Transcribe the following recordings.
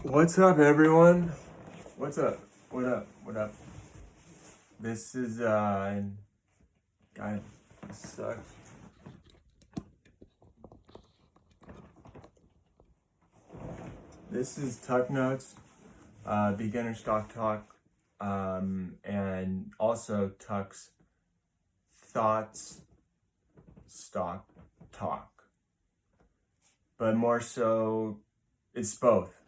What's up, everyone? What's up? What up? What up? This is, God, this sucks. This is Tuck Notes, beginner stock talk, and also Tuck's thoughts stock talk. But more so, it's both.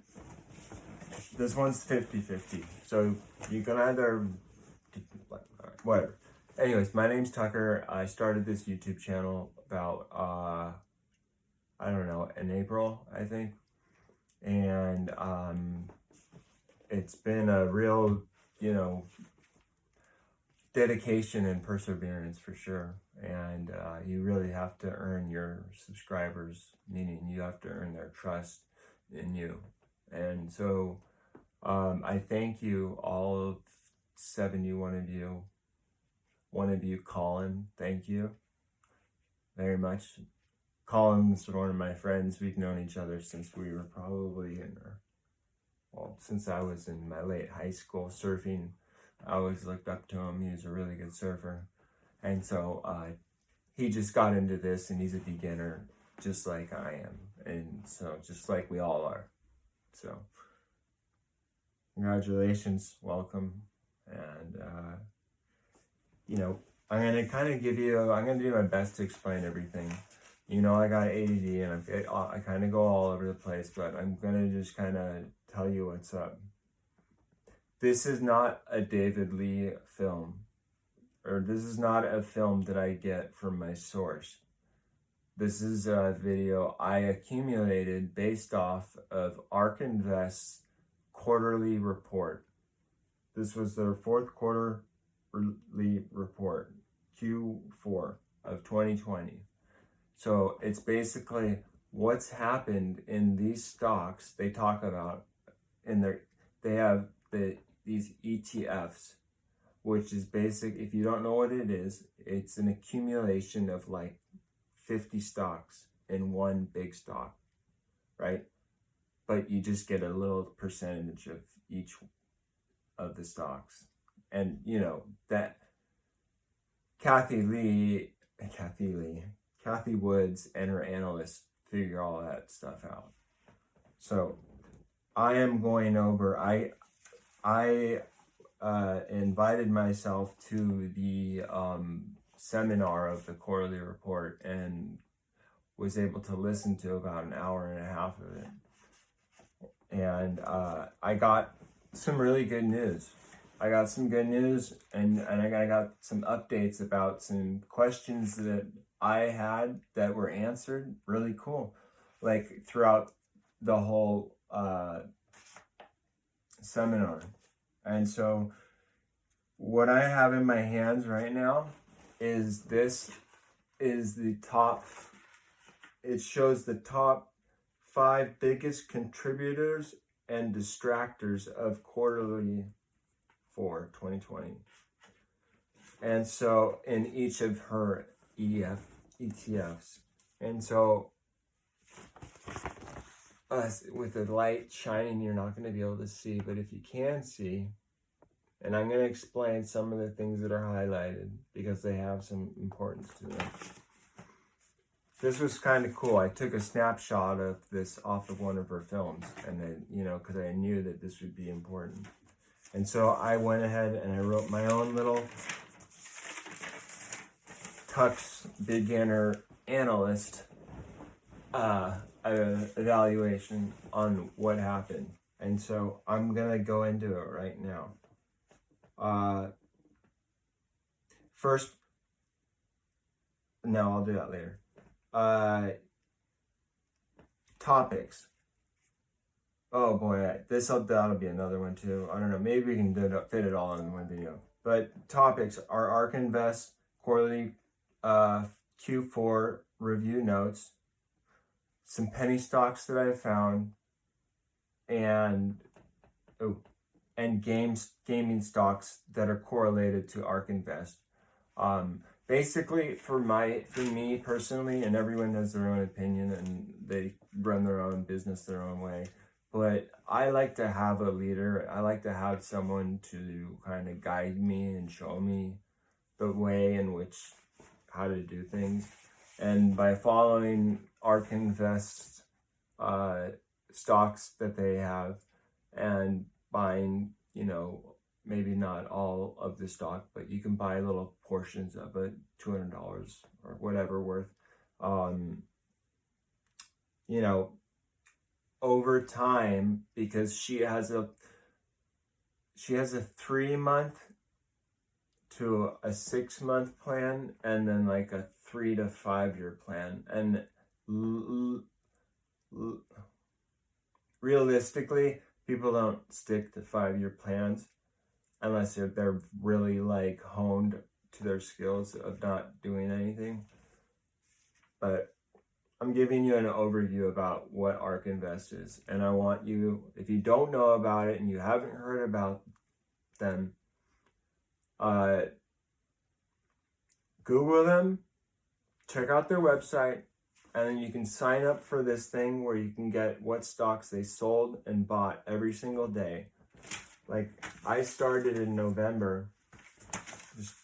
This one's 50-50, so you can either, whatever. Anyways, my name's Tucker. I started this YouTube channel about, I don't know, in April, I think. And it's been a real, dedication and perseverance for sure. And you really have to earn your subscribers, meaning you have to earn their trust in you. And so I thank you, all of 71 of you. One of you, Colin, thank you very much. Colin's one of my friends. We've known each other since we were probably since I was in my late high school surfing. I always looked up to him. He was a really good surfer. And so he just got into this, and he's a beginner just like I am. And so just like we all are. So congratulations, welcome. And, I'm going to kind of I'm going to do my best to explain everything. I got ADD and I kind of go all over the place, but I'm going to just kind of tell you what's up. This is not a David Lee film, or this is not a film that I get from my source. This is a video I accumulated based off of ARK Invest's quarterly report. This was their fourth quarterly report, Q4 of 2020. So it's basically what's happened in these stocks they talk about they have these ETFs, which is basic. If you don't know what it is, it's an accumulation of like 50 stocks in one big stock, right? But you just get a little percentage of each of the stocks. And that Kathy Woods and her analysts figure all that stuff out. So I am going over, I invited myself to the seminar of the quarterly report and was able to listen to about an hour and a half of it. And I got some really good news. I got some good news, and I got some updates about some questions that I had that were answered. Really cool. Like throughout the whole seminar. And so what I have in my hands right now is it shows the top 5 biggest contributors and detractors of quarterly for 2020. And so in each of her ETFs. And so with the light shining, you're not going to be able to see, but if you can see, and I'm going to explain some of the things that are highlighted because they have some importance to them. This was kind of cool. I took a snapshot of this off of one of her films, and then, because I knew that this would be important. And so I went ahead and I wrote my own little Tuck's beginner analyst evaluation on what happened. And so I'm going to go into it right now. First, no, I'll do that later. Topics. Oh boy, that'll be another one too. I don't know. Maybe we can fit it all in one video. But topics are ARK Invest quarterly Q4 review notes, some penny stocks that I found, and gaming stocks that are correlated to ARK Invest. Basically, for me personally, and everyone has their own opinion and they run their own business their own way. but I like to have a leader. I like to have someone to kind of guide me and show me the way in which how to do things. And by following ARK Invest stocks that they have and buying, maybe not all of the stock, but you can buy little portions of it, $200 or whatever worth, over time, because she has a 3-month to a 6-month plan, and then like a 3 to 5 year plan. And realistically, people don't stick to 5-year plans unless they're really like honed to their skills of not doing anything. But I'm giving you an overview about what ARK Invest is, and I want you, if you don't know about it and you haven't heard about them, Google them, check out their website, and then you can sign up for this thing where you can get what stocks they sold and bought every single day. Like, I started in November,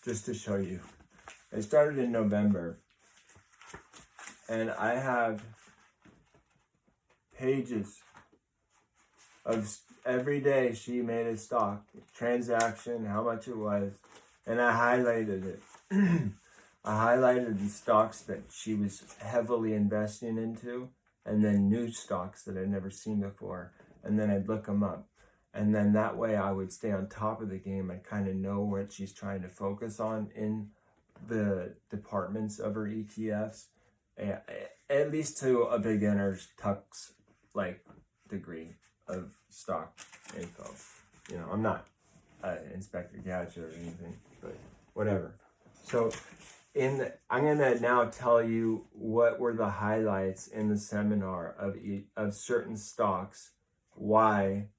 just to show you. I started in November, and I have pages of every day she made a stock, transaction, how much it was, and I highlighted it. I highlighted the stocks that she was heavily investing into, and then new stocks that I'd never seen before, and then I'd look them up. And then that way I would stay on top of the game. I kind of know what she's trying to focus on in the departments of her ETFs, at least to a beginner's tux like degree of stock info. I'm not Inspector Gadget or anything, but whatever. So I'm gonna now tell you what were the highlights in the seminar of certain stocks, why,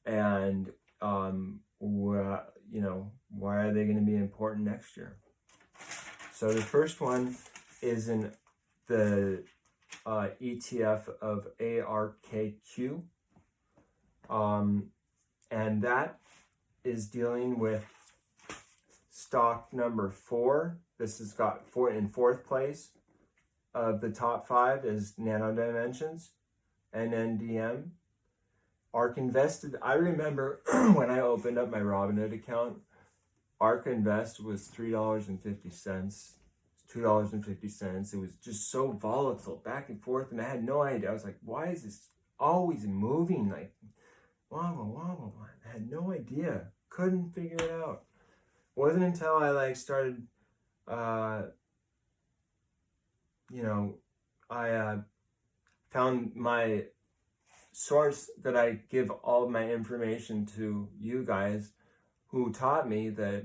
and why are they going to be important next year. So the first one is in the ETF of ARKQ, and that is dealing with stock number 4. This has got in fourth place of the top 5 is Nano Dimensions, NNDM. ARK invested. I remember when I opened up my Robinhood account, ARK Invest was $3.50, $2.50. It was just so volatile, back and forth, and I had no idea. I was like, why is this always moving? Like, wow. I had no idea. Couldn't figure it out. It wasn't until I started, I found my source that I give all of my information to, you guys, who taught me that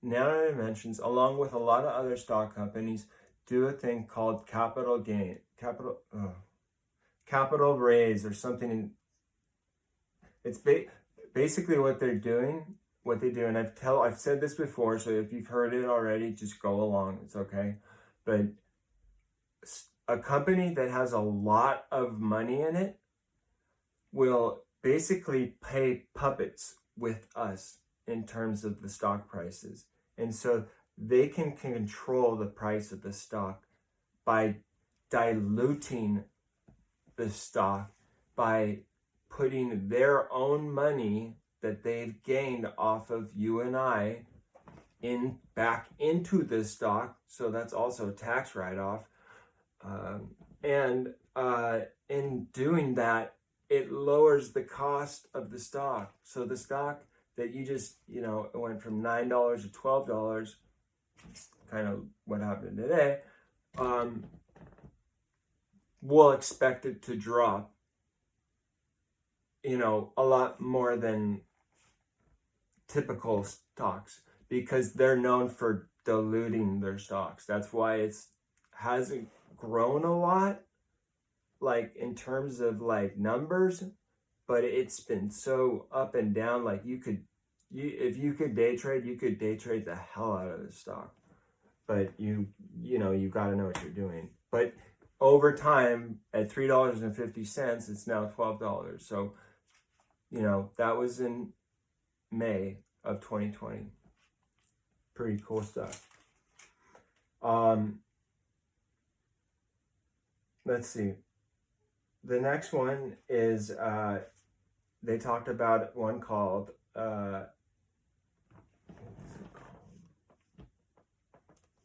Nano Dimensions, along with a lot of other stock companies, do a thing called capital raise or something. It's basically what they do, and I've said this before, so if you've heard it already, just go along. It's okay. But a company that has a lot of money in it will basically pay puppets with us in terms of the stock prices. And so they can control the price of the stock by diluting the stock, by putting their own money that they've gained off of you and I back into the stock. So that's also a tax write-off. And in doing that, it lowers the cost of the stock. So the stock that you just, it went from $9 to $12, it's kind of what happened today, we'll expect it to drop, a lot more than typical stocks, because they're known for diluting their stocks. That's why it hasn't grown a lot, like in terms of like numbers, but it's been so up and down. Like if you could day trade, you could day trade the hell out of the stock, but you got to know what you're doing. But over time, at $3.50, it's now $12. So, you know, that was in May of 2020. Pretty cool stuff. Let's see. The next one is they talked about one called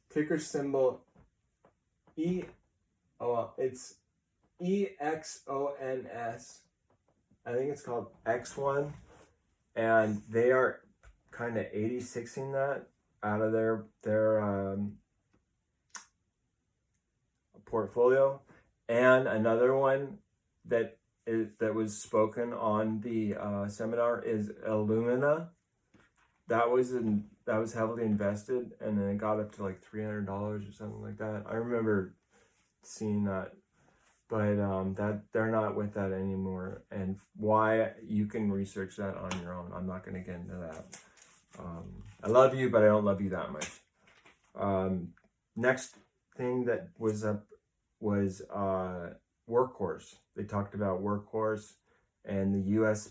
ticker symbol it's EXONS. I think it's called X1, and they are kind of 86ing that out of their portfolio. And another one that was spoken on the seminar is Illumina. That was heavily invested, and then it got up to like $300 or something like that. I remember seeing that, but that they're not with that anymore. And why, you can research that on your own. I'm not going to get into that. I love you, but I don't love you that much. Next thing that was up was Workhorse. They talked about Workhorse and the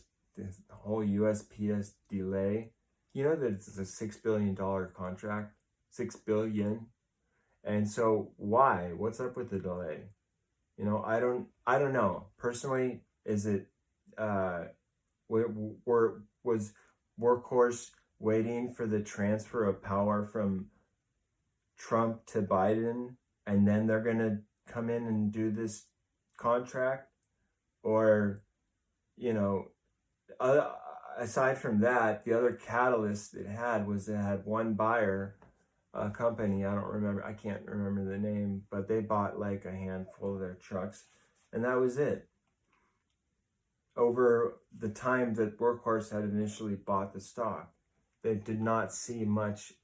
whole USPS delay. You know that it's a $6 billion contract, $6 billion. And so why? What's up with the delay? You know, I don't know. Personally, is it, was Workhorse waiting for the transfer of power from Trump to Biden, and then they're going to come in and do this contract? Or, you know, aside from that, the other catalyst it had was it had one buyer, a company, I can't remember the name, but they bought like a handful of their trucks, and that was it. Over the time that Workhorse had initially bought the stock, they did not see much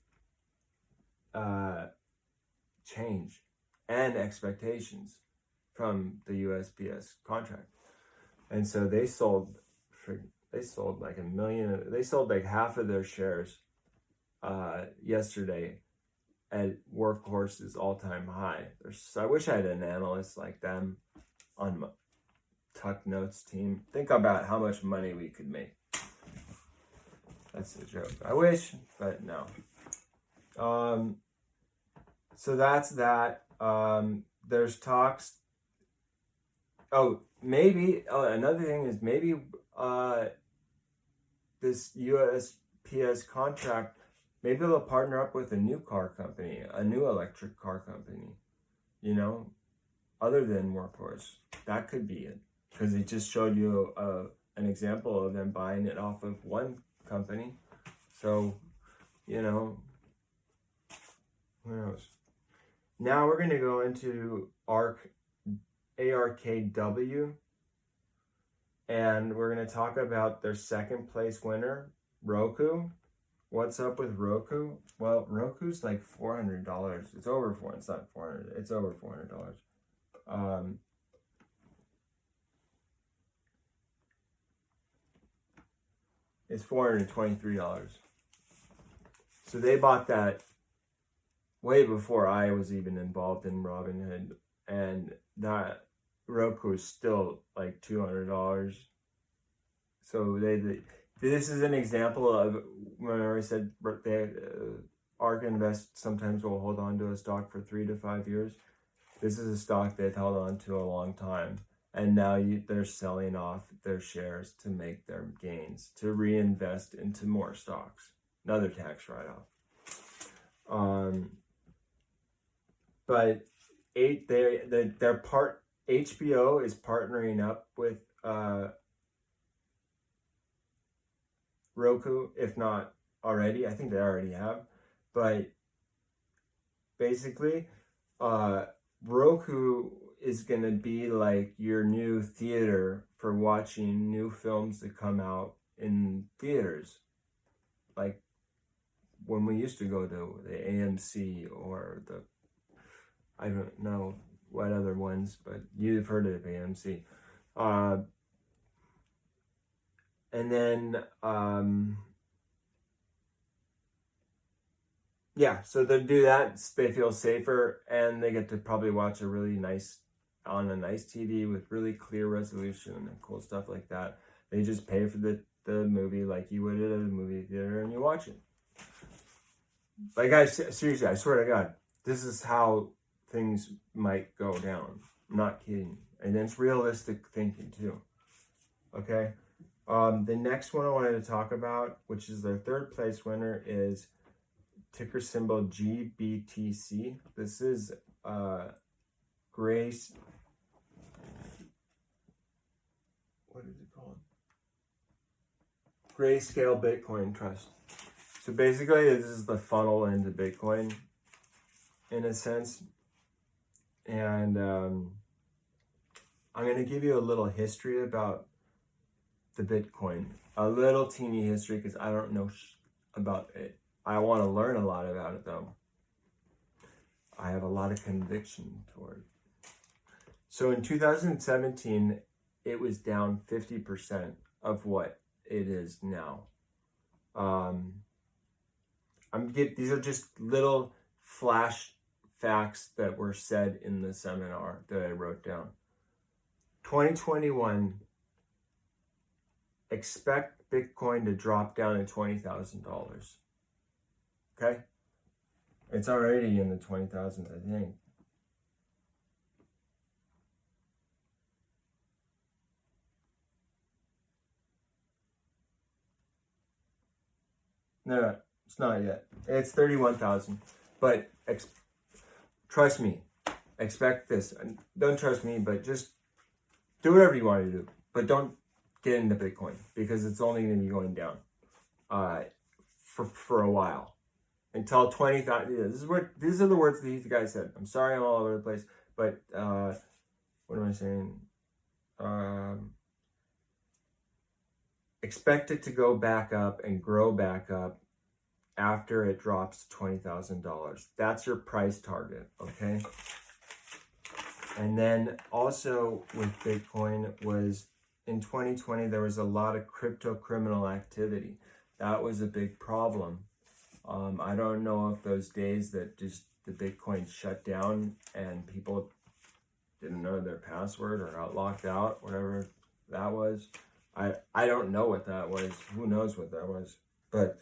change and expectations from the USPS contract. And so they sold like 1 million, they sold like half of their shares yesterday at Workhorse's all-time high. I wish I had an analyst like them on my Tuck Notes team. Think about how much money we could make. That's a joke. I wish, but no. So that's that. There's talks. Another thing is maybe this USPS contract, maybe they'll partner up with a new car company, a new electric car company, you know, other than Workhorse. That could be it, because it just showed you an example of them buying it off of one company. So, you know, who knows? Now we're going to go into ARKW, and we're going to talk about their second place winner, Roku. What's up with Roku? Well, Roku's like $400. It's over $400. It's not $400. It's over $400. It's $423. So they bought that way before I was even involved in Robinhood, and that Roku is still like $200. So this is an example of, remember I said ARK Invest sometimes will hold on to a stock for 3 to 5 years. This is a stock they've held on to a long time, and now they're selling off their shares to make their gains, to reinvest into more stocks. Another tax write-off. But HBO is partnering up with Roku, if not already. I think they already have. But basically, Roku is going to be like your new theater for watching new films that come out in theaters. Like when we used to go to the AMC or I don't know what other ones, but you've heard of AMC. And then, so they do that. They feel safer, and they get to probably watch a really nice on a nice TV with really clear resolution and cool stuff like that. They just pay for the movie like you would at a movie theater, and you watch it. Like, guys, seriously, I swear to God, this is how things might go down. I'm not kidding. And it's realistic thinking too. Okay? The next one I wanted to talk about, which is their third place winner, is ticker symbol GBTC. This is Grace. What is it called? Grayscale Bitcoin Trust. So basically, this is the funnel into Bitcoin, in a sense. And I'm going to give you a little history about the Bitcoin. A little teeny history, because I don't know about it. I want to learn a lot about it, though. I have a lot of conviction toward it. So in 2017, it was down 50% of what it is now. These are just little flash facts that were said in the seminar that I wrote down. 2021, expect Bitcoin to drop down to $20,000. Okay? It's already in the 20,000s, I think. No, it's not yet. It's 31,000. But trust me, expect this. Don't trust me, but just do whatever you want to do. But don't get into Bitcoin, because it's only going to be going down for a while. Until 20,000. These are the words that these guys said. I'm sorry I'm all over the place. But what am I saying? Expect it to go back up and grow back up after it drops to $20,000. That's your price target, okay? And then also with Bitcoin was in 2020, there was a lot of crypto criminal activity. That was a big problem. I don't know if those days that just the Bitcoin shut down and people didn't know their password or got locked out, whatever that was. I don't know what that was. Who knows what that was? But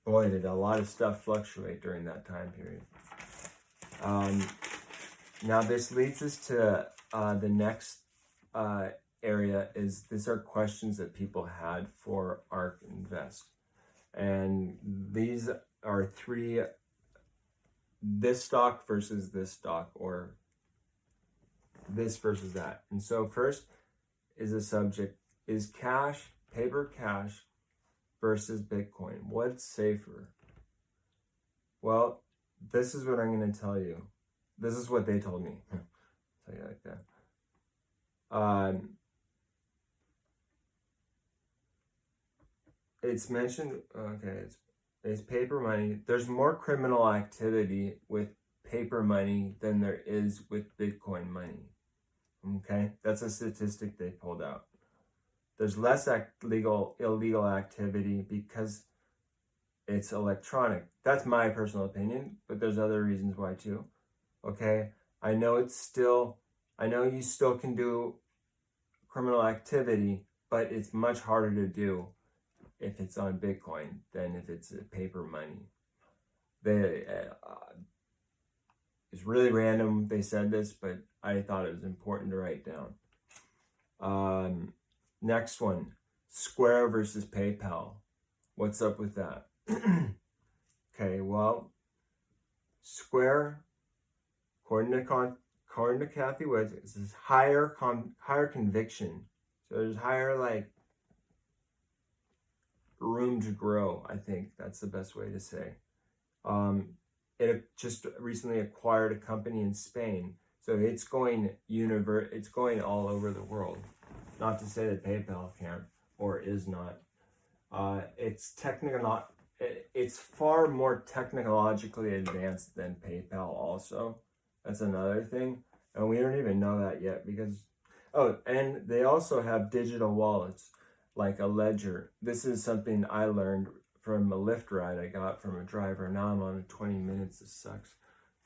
boy, did a lot of stuff fluctuate during that time period. Now this leads us to the next area. These are questions that people had for ARK Invest. And these are three, this stock versus this stock, or this versus that. And so first is a subject, is paper cash versus Bitcoin? What's safer? Well, this is what I'm going to tell you. This is what they told me. I'll tell you like that. It's mentioned, okay, it's paper money. There's more criminal activity with paper money than there is with Bitcoin money. Okay, that's a statistic they pulled out. There's less illegal activity because it's electronic. That's my personal opinion, but there's other reasons why too. Okay, I know you still can do criminal activity, but it's much harder to do if it's on Bitcoin than if it's paper money. It's really random they said this, but I thought it was important to write down. Next one, Square versus PayPal. What's up with that? Okay, well, Square, according to Kathy Woods, is higher conviction. So there's higher room to grow. I think that's the best way to say. It just recently acquired a company in Spain, so it's going all over the world. Not to say that PayPal can't or is not. It's far more technologically advanced than PayPal also. That's another thing. And we don't even know that yet because, and they also have digital wallets like a Ledger. This is something I learned from a Lyft ride I got from a driver. Now I'm on 20 minutes. This sucks.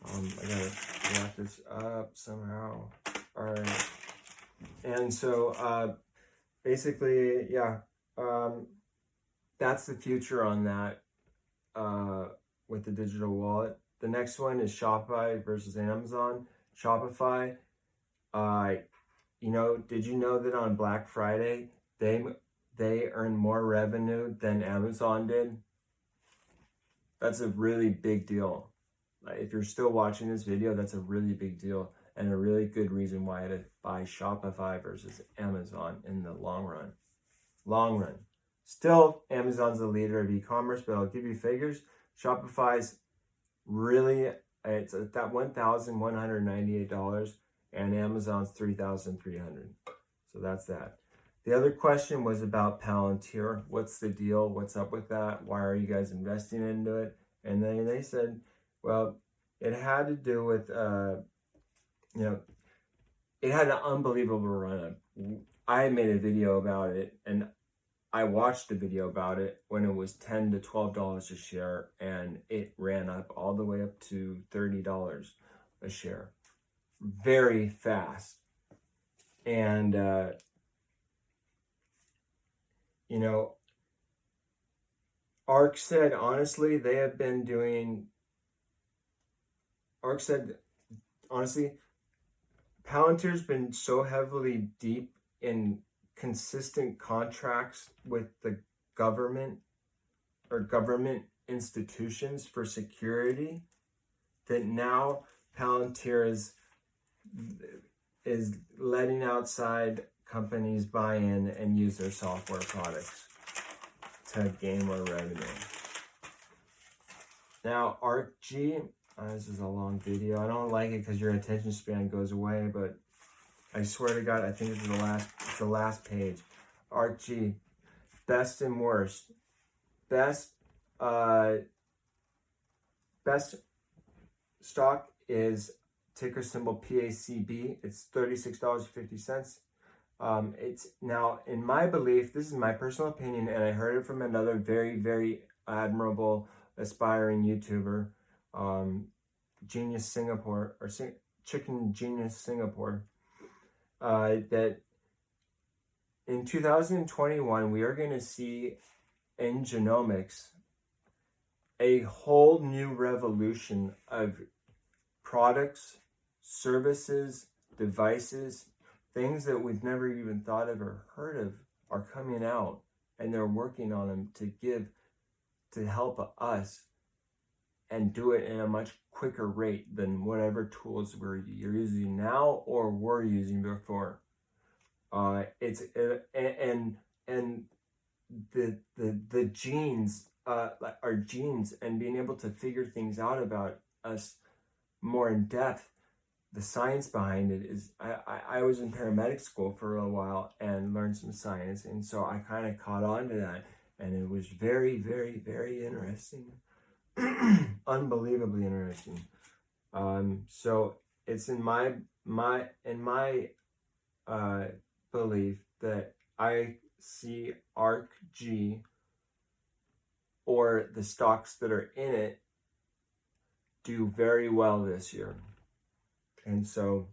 I gotta wrap this up somehow. All right. And so basically, yeah, that's the future on that with the digital wallet. The next one is Shopify versus Amazon. Shopify, did you know that on Black Friday they earned more revenue than Amazon did? That's a really big deal. If you're still watching this video, that's a really big deal and a really good reason why to buy Shopify versus Amazon in the long run. Long run. Still, Amazon's the leader of e-commerce, but I'll give you figures. Shopify's really, it's at that $1,198 and Amazon's $3,300. So that's that. The other question was about Palantir. What's the deal? What's up with that? Why are you guys investing into it? And then they said, well, it had to do with, it had an unbelievable run-up. I made a video about it, and I watched a video about it when it was $10 to $12 a share, and it ran up all the way up to $30 a share. Very fast. And, ARK said, honestly, Palantir's been so heavily deep in consistent contracts with the government or government institutions for security that now Palantir is letting outside companies buy in and use their software products to gain more revenue. Now, ARKG, this is a long video. I don't like it because your attention span goes away, but I swear to God, I think it's the last page. ARKG, best and worst. Best stock is ticker symbol PACB. It's $36.50. It's now, in my belief, this is my personal opinion, and I heard it from another very, very admirable aspiring YouTuber, Genius Singapore, or Chicken Genius Singapore, that in 2021 we are going to see in genomics a whole new revolution of products, services, devices, things that we've never even thought of or heard of are coming out, and they're working on them to help us and do it in a much quicker rate than whatever tools you're using now or were using before. The genes, our genes, and being able to figure things out about us more in depth. The science behind it is, I was in paramedic school for a while and learned some science, and so I kind of caught on to that, and it was very, very, very interesting. Unbelievably interesting. So it's in my belief that I see ARKG, or the stocks that are in it, do very well this year. And so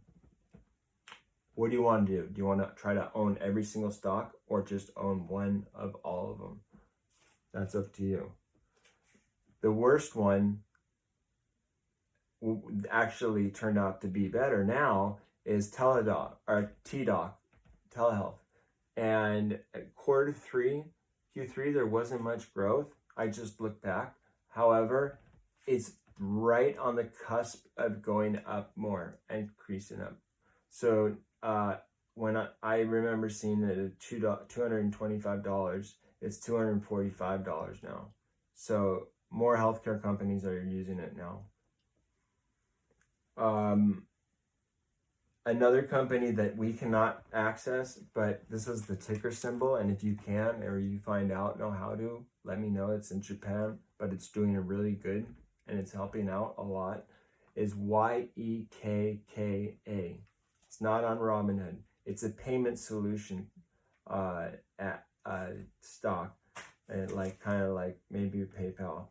what do you want to do? Do you want to try to own every single stock or just own one of all of them? That's up to you. The worst one actually turned out to be better now is Teladoc, or T-Doc, telehealth. And at Q3, there wasn't much growth. I just looked back. However, it's right on the cusp of going up more and increasing up. So when I remember seeing it at $225, it's $245 now. So more healthcare companies are using it now. Another company that we cannot access, but this is the ticker symbol, and if you can, or you know how to, let me know. It's in Japan, but it's doing really good, and it's helping out a lot, is YEKKA. It's not on Robinhood. It's a payment solution stock, and kind of like maybe PayPal.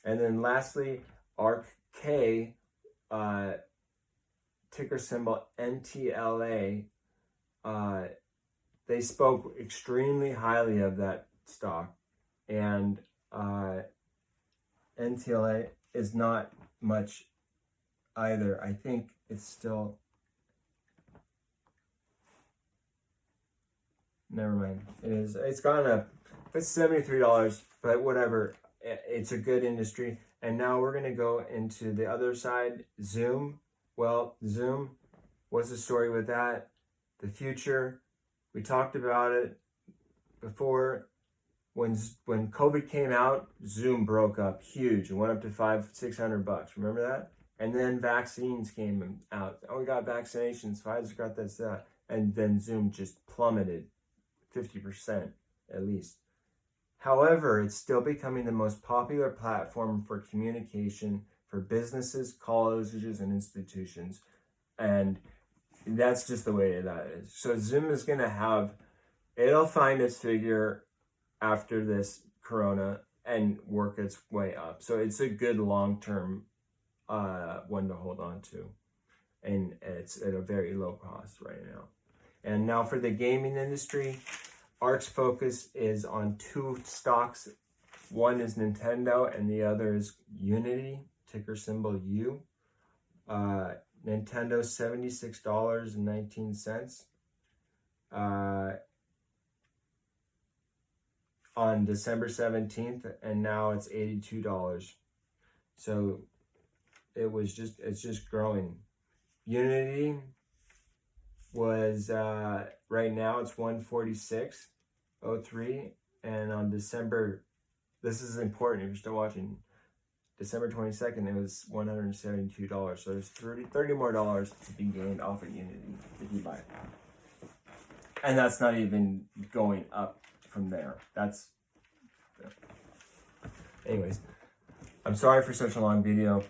And then lastly, ARK K ticker symbol NTLA, they spoke extremely highly of that stock, and NTLA is not much either. I think it's still, never mind. It's gone up. It's $73, but whatever. It's a good industry. And now we're going to go into the other side, Zoom. Well, Zoom, what's the story with that? The future, we talked about it before. When COVID came out, Zoom broke up huge. It went up to $500-600. Remember that? And then vaccines came out. Oh, we got vaccinations. Pfizer got this, that. And then Zoom just plummeted 50% at least. However, it's still becoming the most popular platform for communication for businesses, colleges, and institutions. And that's just the way that is. So Zoom is going to it'll find its figure after this corona and work its way up. So it's a good long-term one to hold on to. And it's at a very low cost right now. And now for the gaming industry, ARK's focus is on two stocks. One is Nintendo and the other is Unity, ticker symbol U. Nintendo $76.19 on December 17th, and now it's $82. So it's just growing. Unity was right now it's 146.03, and on December, this is important if you're still watching, December 22nd, it was $172. So there's $30 more to be gained off of Unity if you buy it. And that's not even going up from there. Anyways, I'm sorry for such a long video.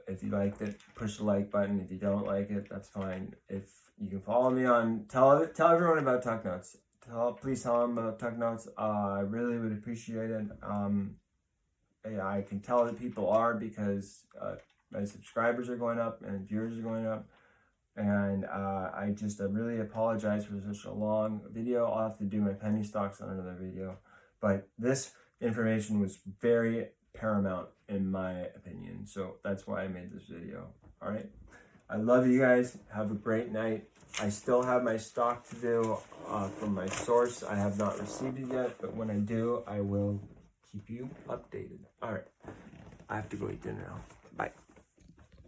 If you liked it, push the like button. If you don't like it, that's fine. If you can follow me on, tell everyone about Tuck Notes. Please tell them about Tuck Notes. I really would appreciate it. I can tell that people are, because my subscribers are going up and viewers are going up. And I really apologize for such a long video. I'll have to do my penny stocks on another video. But this information was very paramount in my opinion. So that's why I made this video. All right. I love you guys. Have a great night. I still have my stock to do from my source. I have not received it yet, but when I do, I will keep you updated. All right. I have to go eat dinner now.